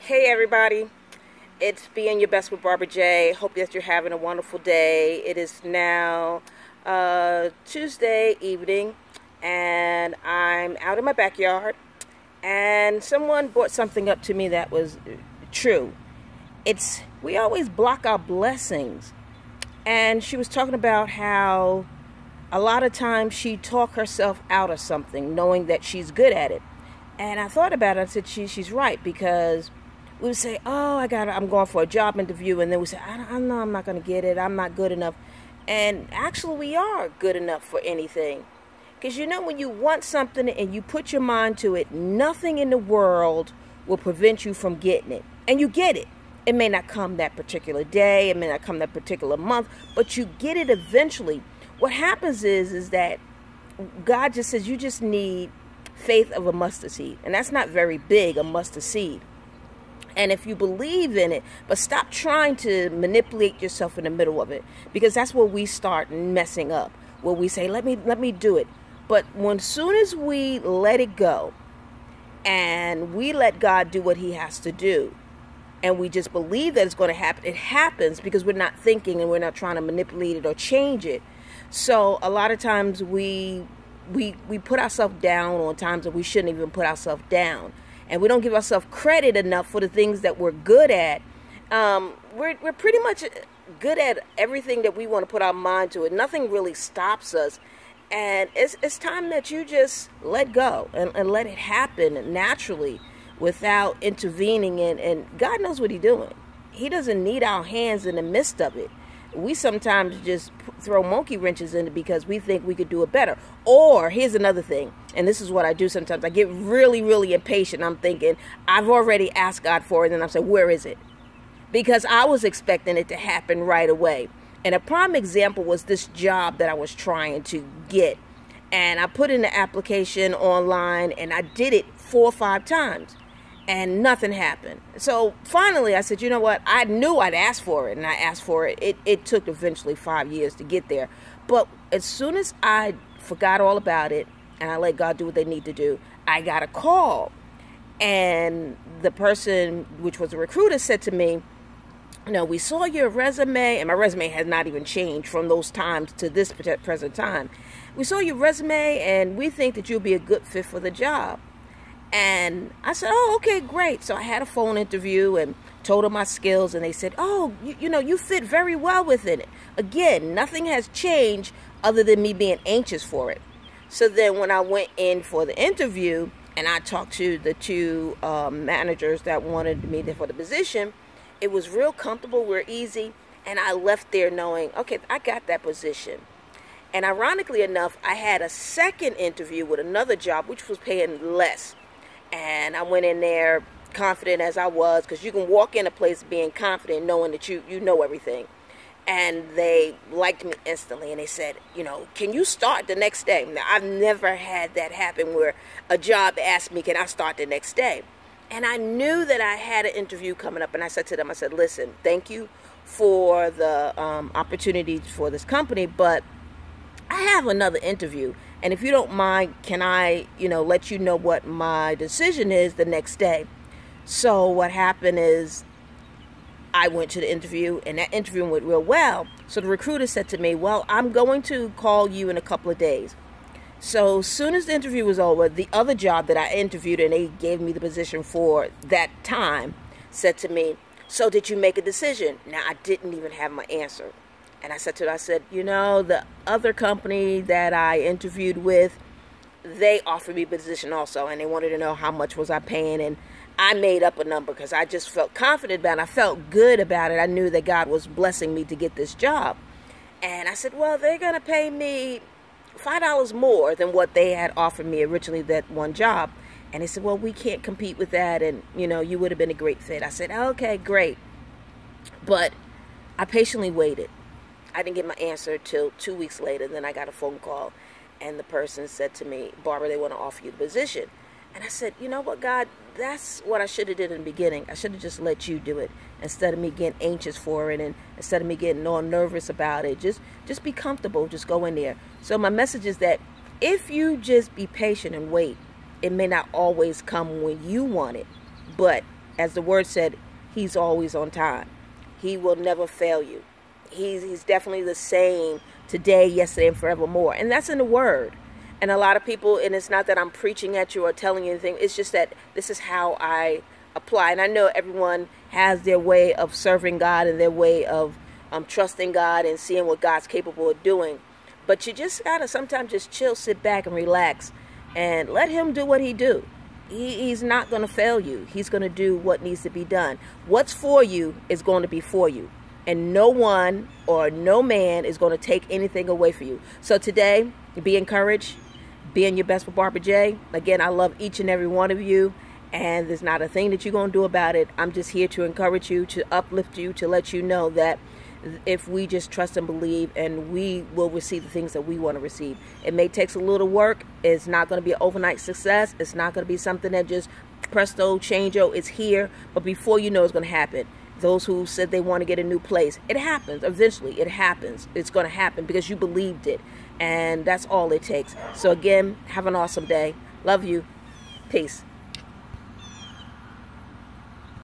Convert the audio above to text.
Hey everybody, it's Being Your Best with Barbara J. Hope that you're having a wonderful day. It is now Tuesday evening and I'm out in my backyard and someone brought something up to me that was true. We always block our blessings, and she was talking about how a lot of times she talk herself out of something knowing that she's good at it. And I thought about it. I said she's right, because we would say, oh, I'm going for a job interview, and then we say, I know I'm not going to get it, I'm not good enough. And actually we are good enough for anything, because when you want something and you put your mind to it, nothing in the world will prevent you from getting it, and you get it. It may not come that particular day, it may not come that particular month, but you get it eventually. What happens is that God just says you just need faith of a mustard seed, and that's not very big, a mustard seed. And if you believe in it, but stop trying to manipulate yourself in the middle of it, because that's where we start messing up, where we say, let me do it. But soon as we let it go and we let God do what he has to do, and we just believe that it's going to happen, it happens, because we're not thinking and we're not trying to manipulate it or change it. So a lot of times we put ourselves down on times that we shouldn't even put ourselves down. And we don't give ourselves credit enough for the things that we're good at. We're pretty much good at everything that we want to put our mind to. It. Nothing really stops us. And it's time that you just let go and let it happen naturally without intervening. And God knows what he's doing. He doesn't need our hands in the midst of it. We sometimes just throw monkey wrenches in it because we think we could do it better. Or here's another thing, and this is what I do sometimes. I get really, really impatient. I'm thinking, I've already asked God for it, and I'm saying, where is it? Because I was expecting it to happen right away. And a prime example was this job that I was trying to get. And I put in the application online, and I did it 4 or 5 times. And nothing happened. So finally I said, you know what? I knew I'd asked for it, and I asked for it. It took eventually 5 years to get there. But as soon as I forgot all about it and I let God do what they need to do, I got a call. And the person, which was a recruiter, said to me, we saw your resume, and my resume has not even changed from those times to this present time. We saw your resume, and we think that you'll be a good fit for the job. And I said, oh, okay, great. So I had a phone interview and told them my skills, and they said, oh, you fit very well within it. Again, nothing has changed other than me being anxious for it. So then when I went in for the interview and I talked to the 2 managers that wanted me for the position, it was real comfortable, real easy. And I left there knowing, okay, I got that position. And ironically enough, I had a second interview with another job, which was paying less. And I went in there confident as I was, because you can walk in a place being confident, knowing that you know everything. And they liked me instantly, and they said, can you start the next day? Now, I've never had that happen where a job asked me, can I start the next day? And I knew that I had an interview coming up, and I said to them, I said, listen, thank you for the opportunity for this company, but I have another interview. And if you don't mind, can I, let you know what my decision is the next day? So what happened is I went to the interview, and that interview went real well. So the recruiter said to me, well, I'm going to call you in a couple of days. So as soon as the interview was over, the other job that I interviewed and they gave me the position for that time said to me, so did you make a decision? Now, I didn't even have my answer. And I said to her, the other company that I interviewed with, they offered me a position also, and they wanted to know how much was I paying. And I made up a number because I just felt confident about it. I felt good about it. I knew that God was blessing me to get this job. And I said, well, they're going to pay me $5 more than what they had offered me originally, that one job. And they said, well, we can't compete with that, and, you would have been a great fit. I said, okay, great. But I patiently waited. I didn't get my answer till 2 weeks later. Then I got a phone call, and the person said to me, Barbara, they want to offer you the position. And I said, you know what, God, that's what I should have did in the beginning. I should have just let you do it instead of me getting anxious for it, and instead of me getting all nervous about it. Just be comfortable. Just go in there. So my message is that if you just be patient and wait, it may not always come when you want it, but as the word said, he's always on time. He will never fail you. He's definitely the same today, yesterday, and forevermore. And that's in the word. And a lot of people, and it's not that I'm preaching at you or telling you anything, it's just that this is how I apply. And I know everyone has their way of serving God and their way of trusting God and seeing what God's capable of doing. But you just gotta sometimes just chill, sit back, and relax, and let him do what he do. He's not going to fail you. He's going to do what needs to be done. What's for you is going to be for you. And no one or no man is going to take anything away from you. So today, be encouraged. Be in your best with Barbara J. Again, I love each and every one of you. And there's not a thing that you're going to do about it. I'm just here to encourage you, to uplift you, to let you know that if we just trust and believe, and we will receive the things that we want to receive. It may take a little work. It's not going to be an overnight success. It's not going to be something that just presto, changeo, it's here. But before you know, it's going to happen. Those who said they want to get a new place, it happens. Eventually, it happens. It's going to happen because you believed it. And that's all it takes. So again, have an awesome day. Love you. Peace.